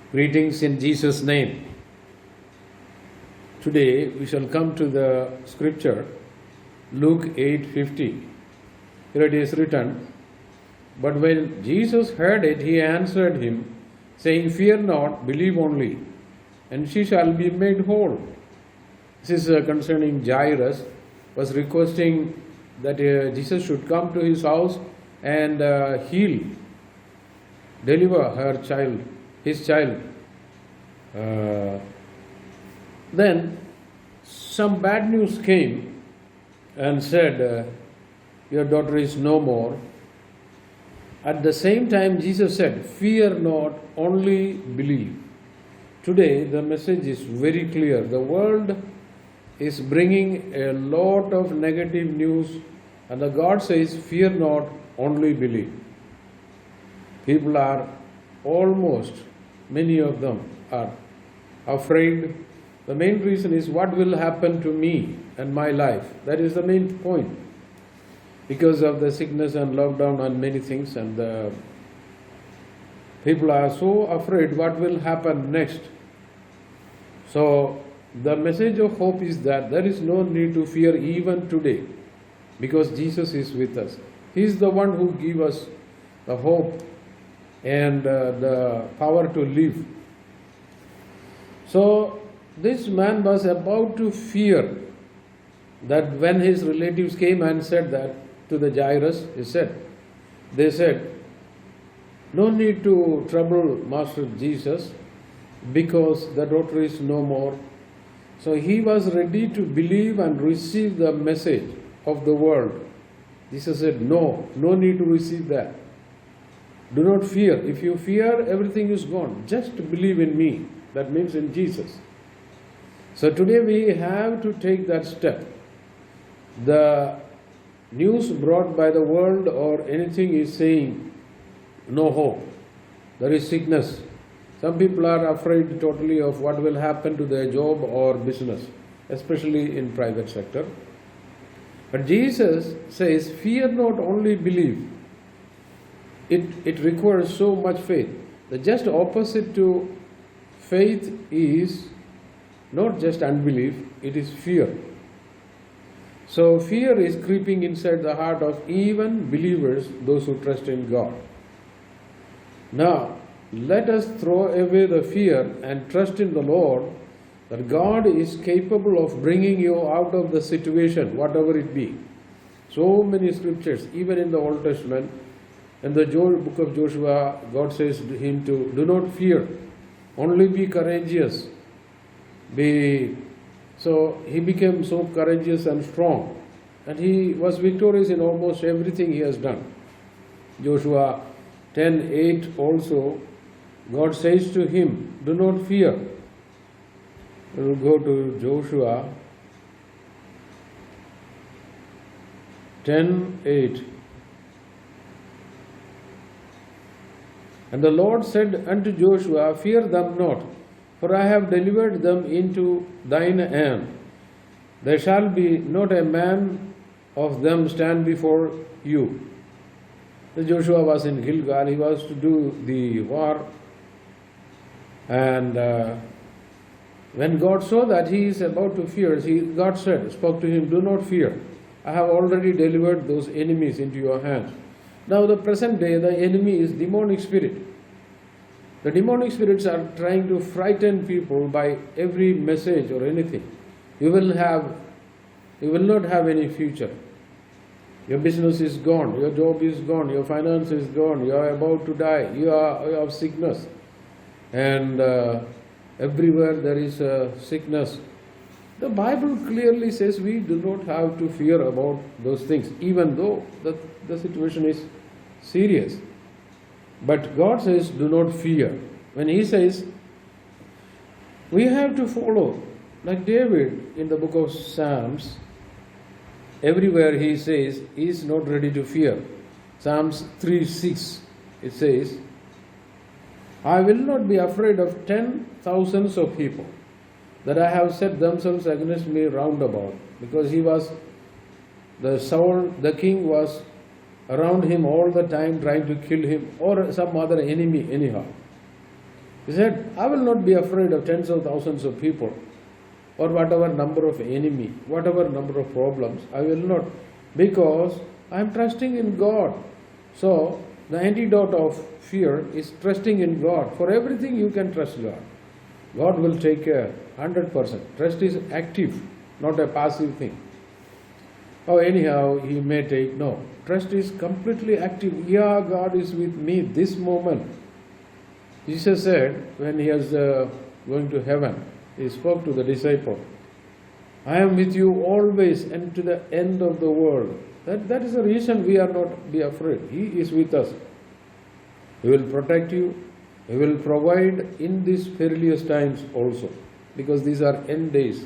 Greetings in Jesus' name. Today we shall come to the scripture, Luke 8:50. Here it is written, "But when Jesus heard it, he answered him, saying, Fear not, believe only, and she shall be made whole." This is concerning Jairus, was requesting that Jesus should come to his house and heal, deliver his child. Then some bad news came and said, Your daughter is no more. At the same time, Jesus said, Fear not, only believe. Today, the message is very clear. The world is bringing a lot of negative news, and the God says, Fear not, only believe. People are many of them are afraid. The main reason is what will happen to me and my life. That is the main point. Because of the sickness and lockdown and many things, and people are so afraid what will happen next. So the message of hope is that there is no need to fear even today, because Jesus is with us. He is the one who gives us the hope and the power to live. So this man was about to fear that when his relatives came and said that to the Jairus, they said, no need to trouble Master Jesus, because the daughter is no more. So he was ready to believe and receive the message of the world. Jesus said, no need to receive that. Do not fear. If you fear, everything is gone. Just believe in me. That means in Jesus. So today we have to take that step. The news brought by the world or anything is saying no hope. There is sickness. Some people are afraid totally of what will happen to their job or business, especially in private sector. But Jesus says, fear not, only believe. It requires so much faith. The just opposite to faith is not just unbelief, it is fear. So fear is creeping inside the heart of even believers, those who trust in God. Now, let us throw away the fear and trust in the Lord, that God is capable of bringing you out of the situation, whatever it be. So many scriptures, even in the Old Testament, in the book of Joshua, God says to him to do not fear, only be courageous. So he became so courageous and strong, and he was victorious in almost everything he has done. Joshua 10:8 also, God says to him, do not fear. We will go to Joshua 10:8. And the Lord said unto Joshua, Fear them not, for I have delivered them into thine hand. There shall be not a man of them stand before you. So Joshua was in Gilgal, he was to do the war. And when God saw that he is about to fear, God spoke to him, do not fear. I have already delivered those enemies into your hands. Now the present day, the enemy is demonic spirit. The demonic spirits are trying to frighten people by every message or anything. You will not have any future. Your business is gone, your job is gone, your finance is gone, you are about to die, you have sickness. And everywhere there is sickness. The Bible clearly says we do not have to fear about those things, even though the situation is serious. But God says, do not fear. When He says, we have to follow, like David in the book of Psalms, everywhere he says he is not ready to fear. Psalms 3:6, it says, I will not be afraid of 10,000s of people that I have set themselves against me round about. Because the king was around him all the time trying to kill him or some other enemy anyhow. He said, I will not be afraid of tens of thousands of people or whatever number of enemy, whatever number of problems. I will not, because I am trusting in God. So the antidote of fear is trusting in God. For everything you can trust God. God will take care 100%. Trust is active, not a passive thing. Oh, anyhow, he may take, no. Trust is completely active. Yeah, God is with me this moment. Jesus said, when he was going to heaven, he spoke to the disciple, I am with you always and to the end of the world. That is the reason we are not be afraid. He is with us. He will protect you. He will provide in these perilous times also, because these are end days.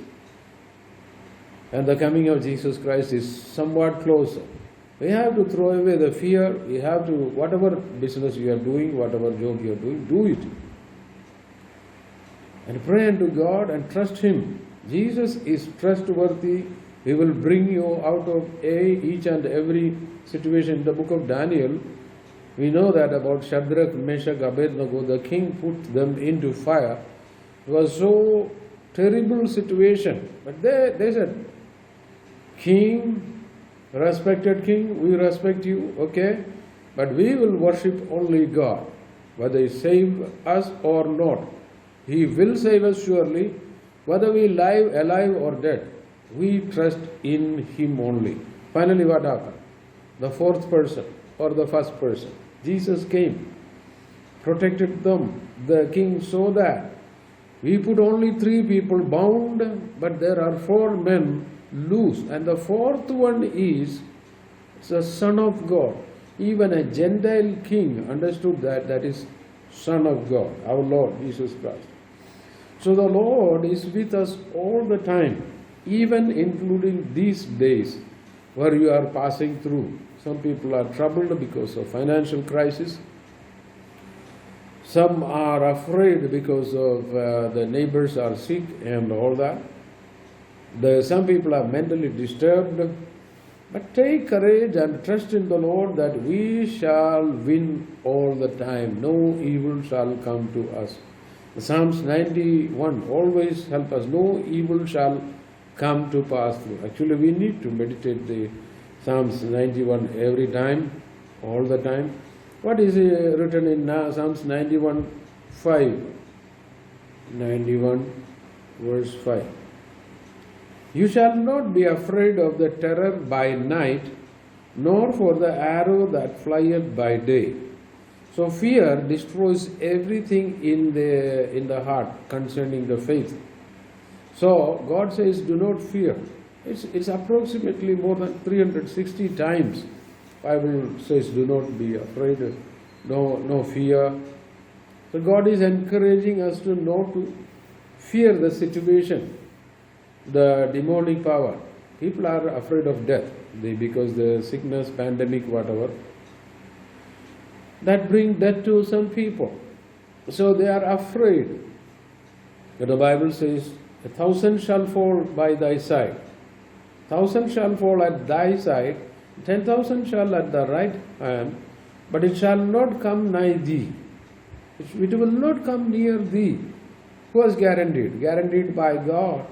And the coming of Jesus Christ is somewhat closer. We have to throw away the fear. We have to, whatever business you are doing, whatever job you are doing, do it. And pray unto God and trust Him. Jesus is trustworthy. He will bring you out of each and every situation. In the book of Daniel, we know that about Shadrach, Meshach, Abednego, the king put them into fire. It was so terrible situation. But they said, King, respected king, we respect you, okay? But we will worship only God. Whether He save us or not. He will save us surely. Whether we live, alive or dead, we trust in Him only. Finally, what happened? The fourth person or the first person. Jesus came, protected them. The king saw that. We put only 3 people bound, but there are 4 men loose. And the fourth one is the Son of God. Even a Gentile king understood that is Son of God, our Lord Jesus Christ. So the Lord is with us all the time, even including these days where you are passing through. Some people are troubled because of financial crisis. Some are afraid because of the neighbors are sick and all that. Some people are mentally disturbed. But take courage and trust in the Lord that we shall win all the time. No evil shall come to us. Psalms 91 always help us. No evil shall come to pass through. Actually, we need to meditate the Psalms 91 every time, all the time. What is written in Psalms 91, 5? 91 verse 5. You shall not be afraid of the terror by night, nor for the arrow that flieth by day. So fear destroys everything in the heart concerning the faith. So God says, do not fear. It's approximately more than 360 times. Bible says, do not be afraid, no fear. So God is encouraging us to not to fear the situation, the demonic power. People are afraid of death because the sickness, pandemic, whatever. That brings death to some people. So they are afraid. But the Bible says, 1,000 shall fall by thy side. 1,000 shall fall at thy side, 10,000 shall at the right hand, but it shall not come nigh thee. It will not come near thee. Who has guaranteed? Guaranteed by God.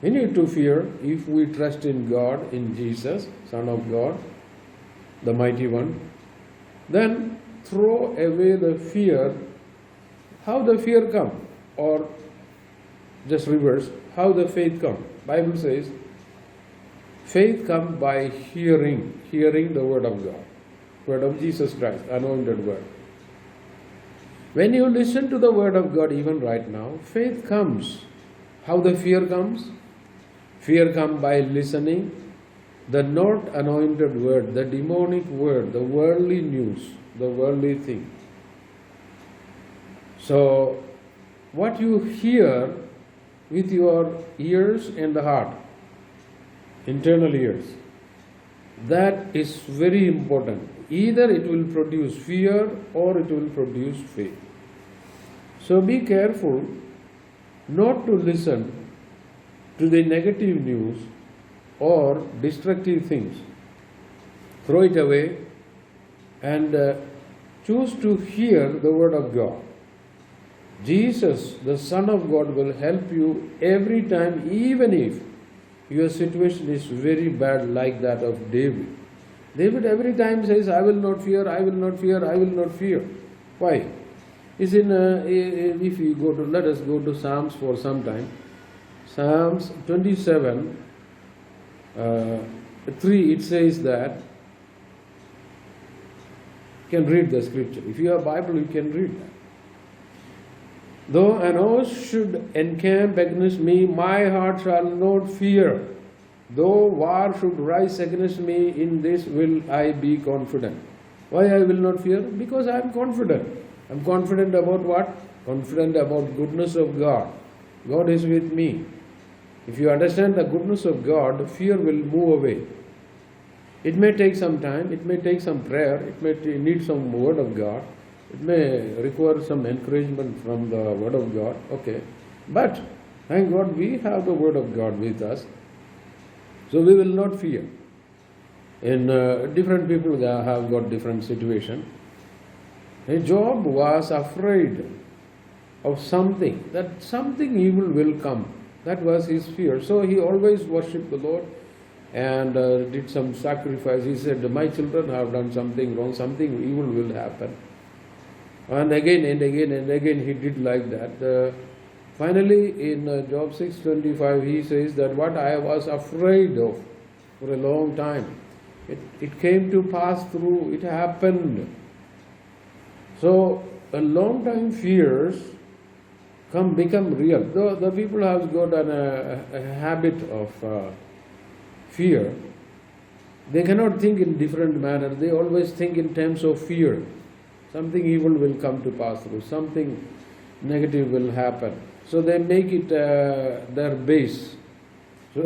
We need to fear if we trust in God, in Jesus, Son of God, the Mighty One. Then throw away the fear. How the fear come? Or just reverse, how the faith come? Bible says, faith comes by hearing the word of God, word of Jesus Christ, anointed word. When you listen to the word of God, even right now, faith comes. How the fear comes? Fear comes by listening the not anointed word, the demonic word, the worldly news, the worldly thing. So, what you hear with your ears and the heart, internal ears, that is very important. Either it will produce fear or it will produce faith. So be careful not to listen to the negative news or destructive things. Throw it away and choose to hear the word of God. Jesus, the Son of God, will help you every time, even if your situation is very bad, like that of David. David every time says, I will not fear, I will not fear, I will not fear. Why? It's if you go to, let us go to Psalms for some time. Psalms 27, 3, it says that, you can read the scripture. If you have Bible, you can read that. Though an host should encamp against me, my heart shall not fear. Though war should rise against me, in this will I be confident. Why I will not fear? Because I am confident. I am confident about what? Confident about goodness of God. God is with me. If you understand the goodness of God, fear will move away. It may take some time, it may take some prayer, it may need some word of God, it may require some encouragement from the word of God, okay. But thank God we have the word of God with us, so we will not fear. In different people have got different situation. Job was afraid of something, that something evil will come. That was his fear. So he always worshipped the Lord and did some sacrifice. He said, my children have done something wrong, something evil will happen. And again and again and again he did like that. Finally in Job 6:25 he says that what I was afraid of for a long time, it came to pass through, it happened. So a long time fears become real. Though the people have got a habit of fear, they cannot think in different manner. They always think in terms of fear. Something evil will come to pass through, something negative will happen. So they make it their base. So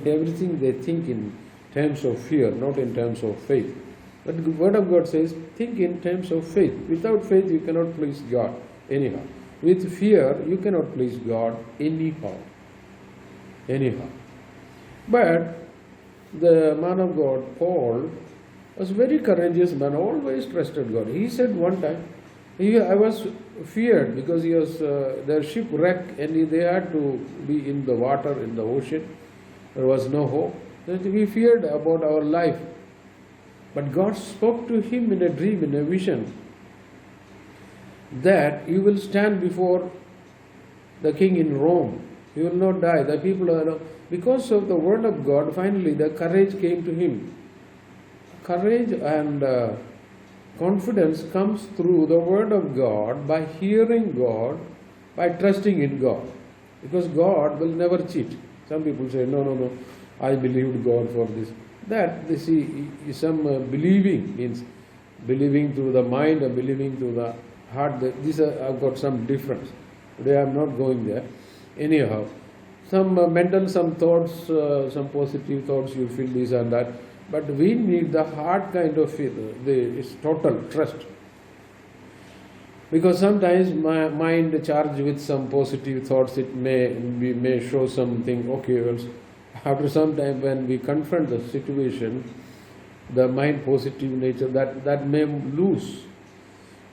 everything they think in terms of fear, not in terms of faith. But the word of God says, think in terms of faith. Without faith you cannot please God anyhow. With fear you cannot please God anyhow. But the man of God, Paul, was a very courageous man, always trusted God. He said one time, I was feared because he was their ship wrecked and they had to be in the water, in the ocean. There was no hope. We feared about our life. But God spoke to him in a dream, in a vision, that you will stand before the king in Rome. You will not die. The people are, because of the word of God, finally the courage came to him. Courage and confidence comes through the word of God, by hearing God, by trusting in God. Because God will never cheat. Some people say, no, I believed God for this. That, they see, some believing means believing through the mind or believing through the heart. These have got some difference. Today I am not going there. Anyhow, some mental, some thoughts, some positive thoughts, you feel this and that. But we need the heart kind of feel. It's total trust. Because sometimes my mind charged with some positive thoughts, it may show something, okay, well, after some time when we confront the situation, the mind positive nature, that may lose.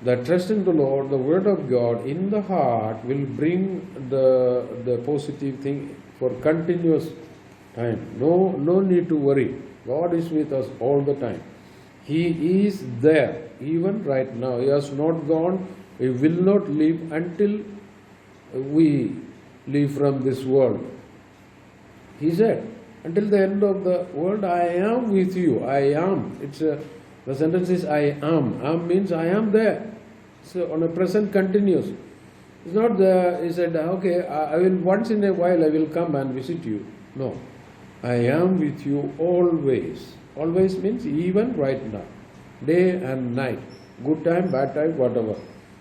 The trust in the Lord, the word of God in the heart will bring the positive thing for continuous time. No need to worry. God is with us all the time. He is there, even right now. He has not gone. He will not leave until we leave from this world. He said, until the end of the world, I am with you. I am. The sentence is I am. Am means I am there. So on a present continuous. It's not he said, okay, I will once in a while I will come and visit you. No. I am with you always. Always means even right now. Day and night. Good time, bad time, whatever.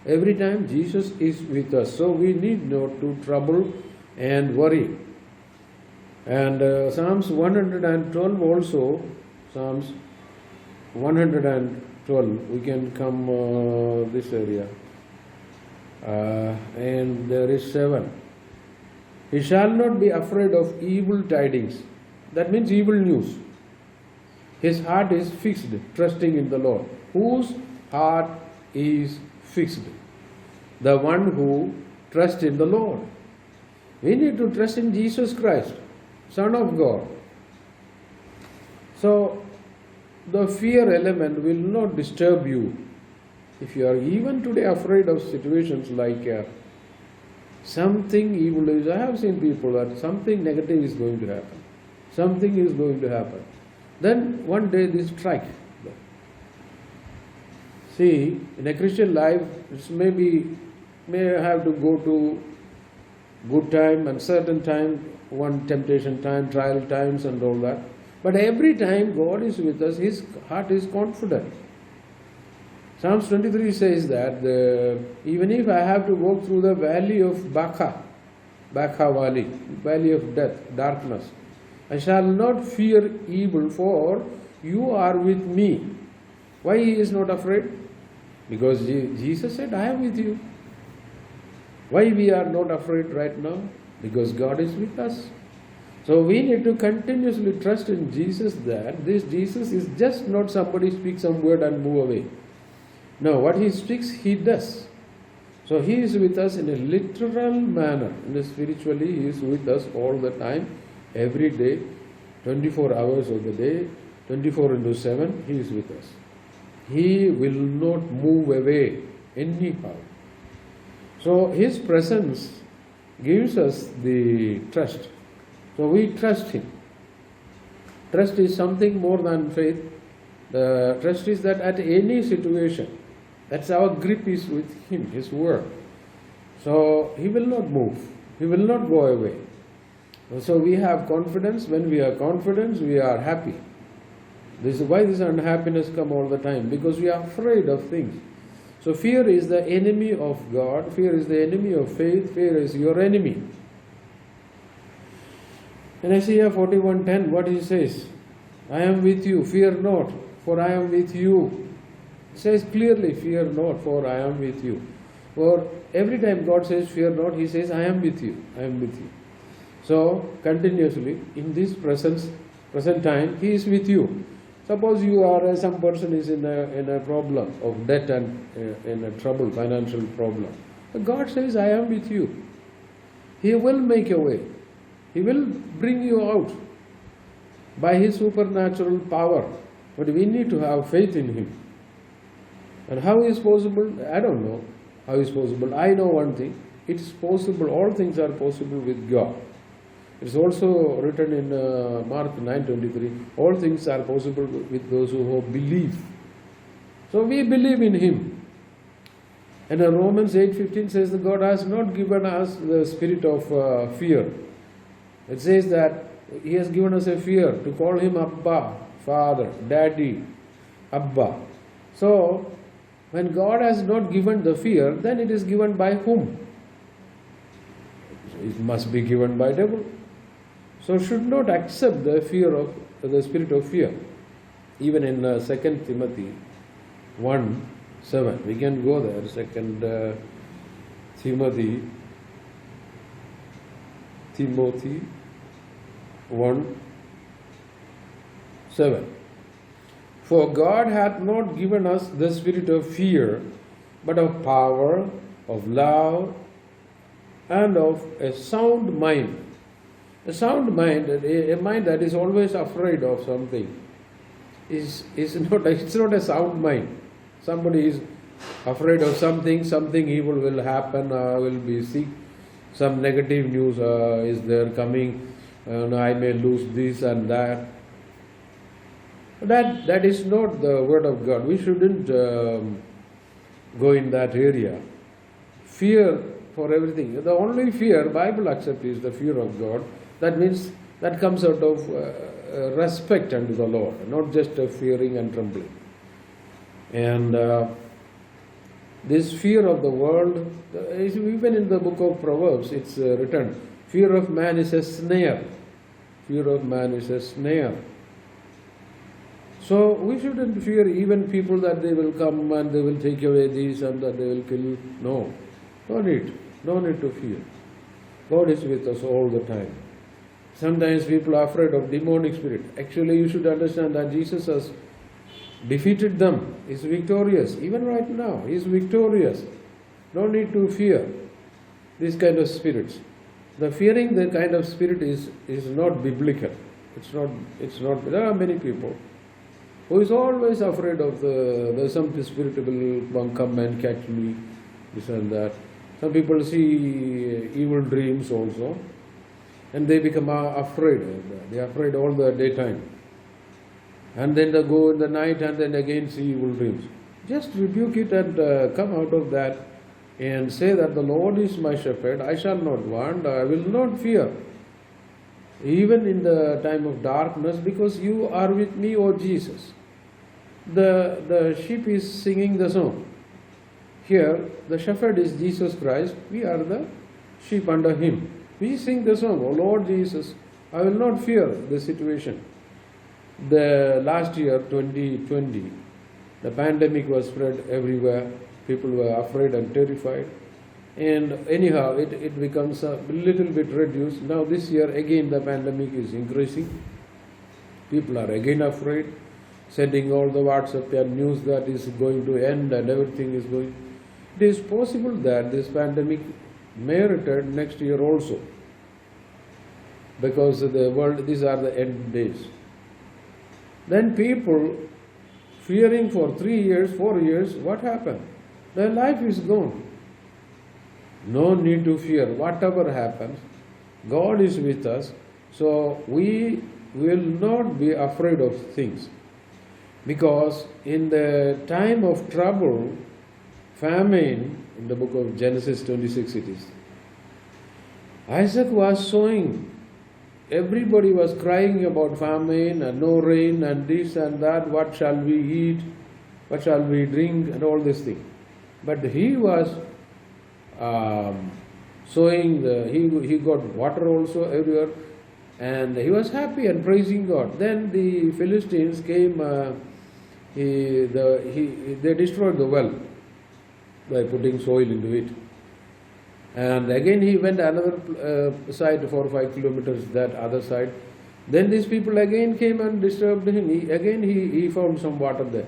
Every time Jesus is with us. So we need not to trouble and worry. And Psalms 112 also, Psalms 112, we can come this area. And there is 7. He shall not be afraid of evil tidings. That means evil news. His heart is fixed, trusting in the Lord. Whose heart is fixed? The one who trust in the Lord. We need to trust in Jesus Christ, Son of God. So, the fear element will not disturb you. If you are even today afraid of situations like something evil is, I have seen people that something negative is going to happen. Something is going to happen. Then one day this strike. See, in a Christian life, it's may have to go to good time and certain time, one temptation time, trial times and all that. But every time God is with us, His heart is confident. Psalms 23 says that even if I have to walk through the valley of Baca valley, valley of death, darkness, I shall not fear evil, for you are with me. Why he is not afraid? Because Jesus said, I am with you. Why we are not afraid right now? Because God is with us. So we need to continuously trust in Jesus, that this Jesus is just not somebody speaks some word and move away. No, what he speaks, he does. So he is with us in a literal manner. Spiritually, he is with us all the time, every day, 24 hours of the day, 24 into 7, he is with us. He will not move away anyhow. So his presence gives us the trust. So we trust him. Trust is something more than faith. The trust is that at any situation, that's our grip is with him, his word. So he will not move. He will not go away. So we have confidence. When we are confident, we are happy. This is why this unhappiness comes all the time, because we are afraid of things. So fear is the enemy of God. Fear is the enemy of faith. Fear is your enemy. In Isaiah 41:10, what he says? I am with you, fear not, for I am with you. It says clearly, fear not, for I am with you. For every time God says fear not, he says, I am with you, I am with you. So continuously, in this present time, he is with you. Suppose you are some person is in a problem of debt and in a trouble, financial problem. But God says, I am with you. He will make a way. He will bring you out by his supernatural power. But we need to have faith in him. And how is possible? I don't know how is possible. I know one thing. It is possible. All things are possible with God. It's also written in Mark 9:23. All things are possible with those who believe. So we believe in him. And Romans 8:15 says that God has not given us the spirit of fear. It says that he has given us a fear to call him Abba, Father, Daddy, Abba. So, when God has not given the fear, then it is given by whom? It must be given by devil. So, should not accept the fear of the spirit of fear. Even in 2 Timothy 1:7, we can go there. 2 Timothy 1:7. For God hath not given us the spirit of fear, but of power, of love, and of a sound mind. A sound mind, a mind that is always afraid of something, it's not a sound mind. Somebody is afraid of something evil will happen, will be sick, some negative news is there coming, I may lose this and that. That is not the word of God. We shouldn't go in that area. Fear for everything. The only fear Bible accepts is the fear of God. That means that comes out of respect unto the Lord, not just fearing and trembling. And this fear of the world, even in the book of Proverbs, it's written, fear of man is a snare. Fear of man is a snare. So we shouldn't fear even people that they will come and they will take away this and that they will kill you. No, no need to fear. God is with us all the time. Sometimes people are afraid of demonic spirit. Actually, you should understand that Jesus has defeated them. He is victorious. Even right now, he is victorious. No need to fear. these kind of spirits. The fearing the kind of spirit is not biblical. It's not, there are many people who is always afraid of there's some spirit will come and catch me, this and that. Some people see evil dreams also, and they become afraid. They are afraid all the daytime. And then they go in the night and then again see evil dreams. Just rebuke it and come out of that and say that the Lord is my shepherd, I shall not want, I will not fear. Even in the time of darkness, because you are with me, O Jesus. The sheep is singing the song. Here, the shepherd is Jesus Christ, we are the sheep under him. We sing the song, O Lord Jesus, I will not fear the situation. The last year, 2020, the pandemic was spread everywhere. People were afraid and terrified. And anyhow, it becomes a little bit reduced. Now this year, again, the pandemic is increasing. People are again afraid, sending all the WhatsApp and news that is going to end and everything is going. It is possible that this pandemic may return next year also, because the world, these are the end days. Then people fearing for 3 years, 4 years, what happened? Their life is gone. No need to fear. Whatever happens, God is with us, so we will not be afraid of things. Because in the time of trouble, famine, in the book of Genesis 26 it is, Isaac was sowing. Everybody was crying about famine and no rain and this and that, what shall we eat, what shall we drink, and all this thing. But he was sowing, he got water also everywhere, and he was happy and praising God. Then the Philistines came, they destroyed the well by putting soil into it. And again he went another side, 4 or 5 kilometers, that other side. Then these people again came and disturbed him. He found some water there.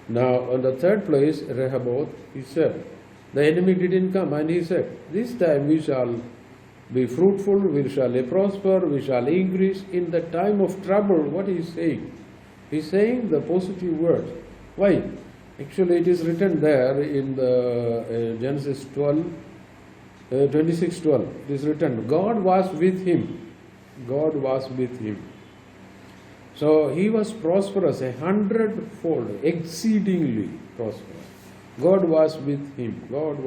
Now on the third place, Rehoboth, he said, the enemy didn't come, and he said, this time we shall be fruitful, we shall prosper, we shall increase. In the time of trouble, what he is saying? He is saying the positive words. Why? Actually, it is written there in the Genesis 12, 26:12. It is written, God was with him. God was with him. So he was prosperous, 100-fold, exceedingly prosperous. God was with him. God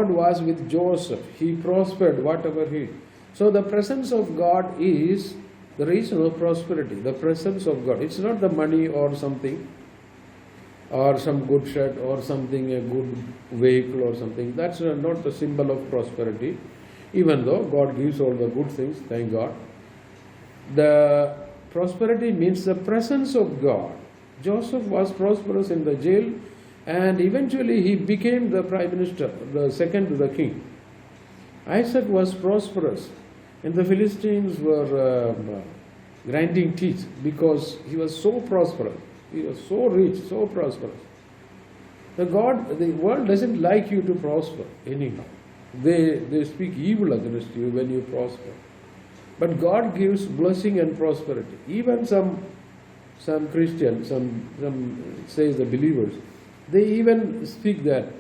was with Joseph. He prospered whatever he did. So the presence of God is the reason of prosperity. The presence of God. It's not the money or something, or some good shirt or something, a good vehicle or something. That's not the symbol of prosperity. Even though God gives all the good things, thank God. The prosperity means the presence of God. Joseph was prosperous in the jail, and eventually he became the prime minister, the second to the king. Isaac was prosperous, and the Philistines were grinding teeth because he was so prosperous. He was so rich, so prosperous. The world doesn't like you to prosper anyhow. They speak evil against you when you prosper. But God gives blessing and prosperity. Even some Christians, some says the believers, they even speak that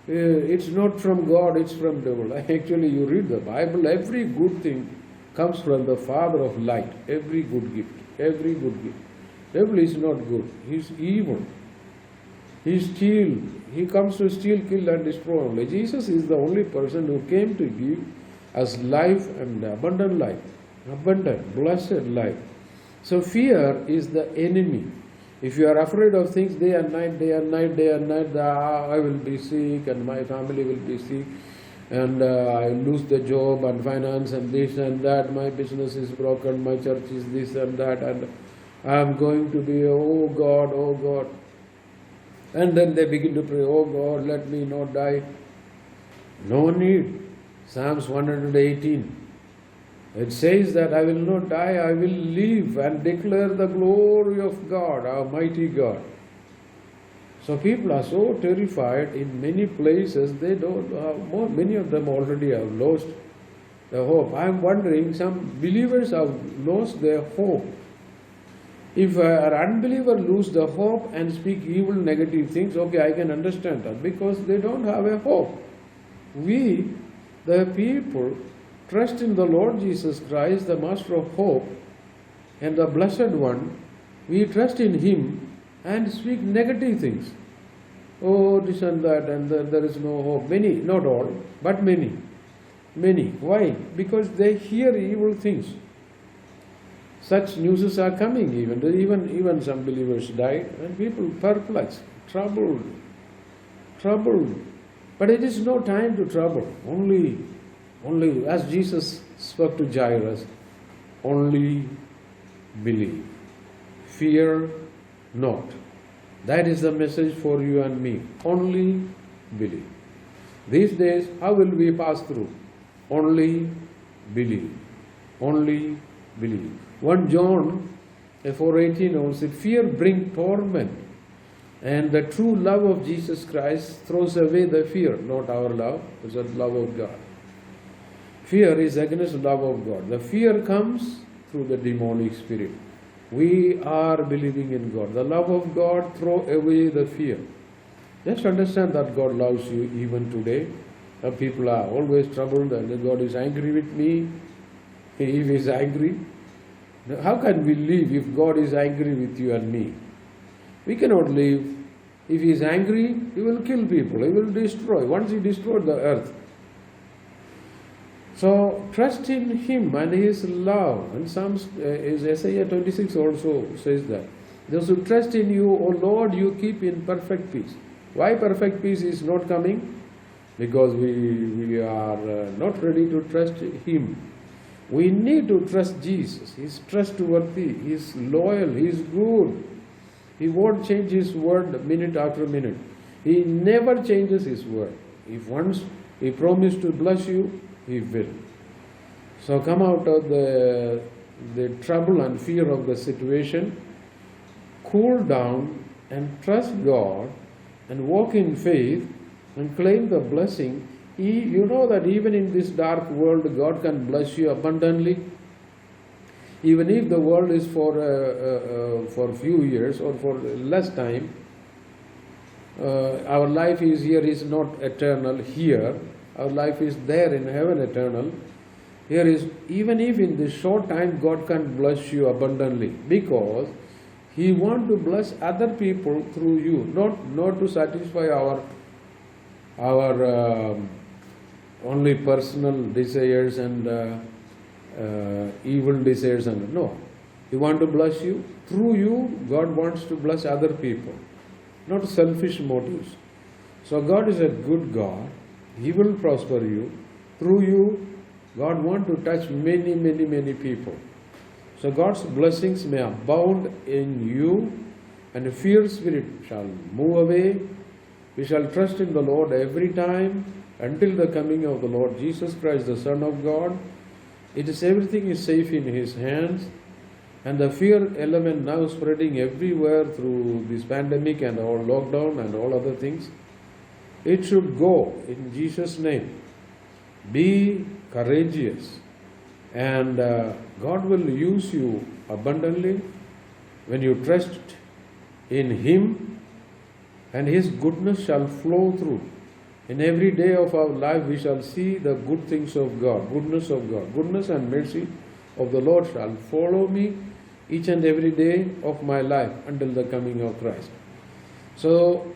it's not from God, it's from devil. Actually, you read the Bible, every good thing comes from the Father of light. Every good gift, every good gift. Devil is not good. He is evil. He comes to steal, kill and destroy only. Jesus is the only person who came to give us life and abundant life. Abundant, blessed life. So fear is the enemy. If you are afraid of things day and night, I will be sick and my family will be sick and I lose the job and finance and this and that, my business is broken, my church is this and that, and I am going to be, oh God. And then they begin to pray, oh God, let me not die. No need. Psalms 118. It says that I will not die, I will live and declare the glory of God, our mighty God. So people are so terrified in many places, they don't, many of them already have lost the hope. I am wondering, some believers have lost their hope. If an unbeliever lose the hope and speak evil, negative things, okay, I can understand that, because they don't have a hope. We, the people, trust in the Lord Jesus Christ, the Master of hope, and the Blessed One. We trust in Him and speak negative things. Oh, this and that, and there is no hope. Many, not all, but many. Many. Why? Because they hear evil things. Such news are coming even some believers died, and people perplexed, troubled. But it is no time to trouble. Only as Jesus spoke to Jairus, only believe. Fear not. That is the message for you and me. Only believe. These days, how will we pass through? Only believe. Only believe. 1 John 4:18 also, fear brings torment, and the true love of Jesus Christ throws away the fear, not our love, it's the love of God. Fear is against the love of God. The fear comes through the demonic spirit. We are believing in God. The love of God throw away the fear. Just understand that God loves you even today. People are always troubled and God is angry with me. If He is angry, how can we live if God is angry with you and me? We cannot live. If He is angry, He will kill people. He will destroy. Once He destroyed the earth. So trust in Him and His love. And Psalms, Isaiah 26 also says that. Those who trust in you, O Lord, you keep in perfect peace. Why perfect peace is not coming? Because we are not ready to trust Him. We need to trust Jesus. He is trustworthy. He is loyal. He is good. He won't change His word minute after minute. He never changes His word. If once He promised to bless you, He will. So come out of the trouble and fear of the situation, cool down and trust God and walk in faith and claim the blessing. You know that even in this dark world, God can bless you abundantly. Even if the world is for a few years or for less time, our life is here is not eternal here. Our life is there in heaven eternal. Here is, even if in this short time God can bless you abundantly, because He wants to bless other people through you, not to satisfy our only personal desires and evil desires. And no, He wants to bless you. Through you, God wants to bless other people, not selfish motives. So God is a good God. He will prosper you. Through you, God wants to touch many people. So God's blessings may abound in you, and the fear spirit shall move away. We shall trust in the Lord every time until the coming of the Lord Jesus Christ, the Son of God. Everything is safe in His hands, and the fear element now spreading everywhere through this pandemic and all lockdown and all other things. It should go in Jesus' name. Be courageous, and God will use you abundantly when you trust in Him, and His goodness shall flow through. In every day of our life we shall see the good things of God, goodness of God. Goodness and mercy of the Lord shall follow me each and every day of my life until the coming of Christ. So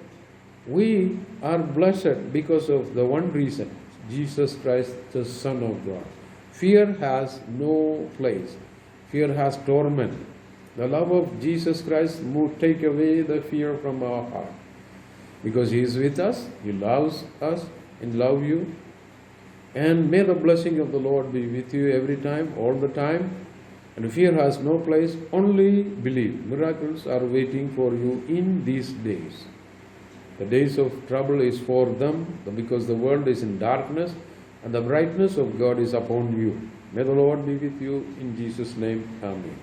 we are blessed because of the one reason, Jesus Christ, the Son of God. Fear has no place. Fear has torment. The love of Jesus Christ will take away the fear from our heart. Because He is with us, He loves us and love you. And may the blessing of the Lord be with you every time, all the time. And fear has no place. Only believe. Miracles are waiting for you in these days. The days of trouble is for them, because the world is in darkness and the brightness of God is upon you. May the Lord be with you in Jesus' name. Amen.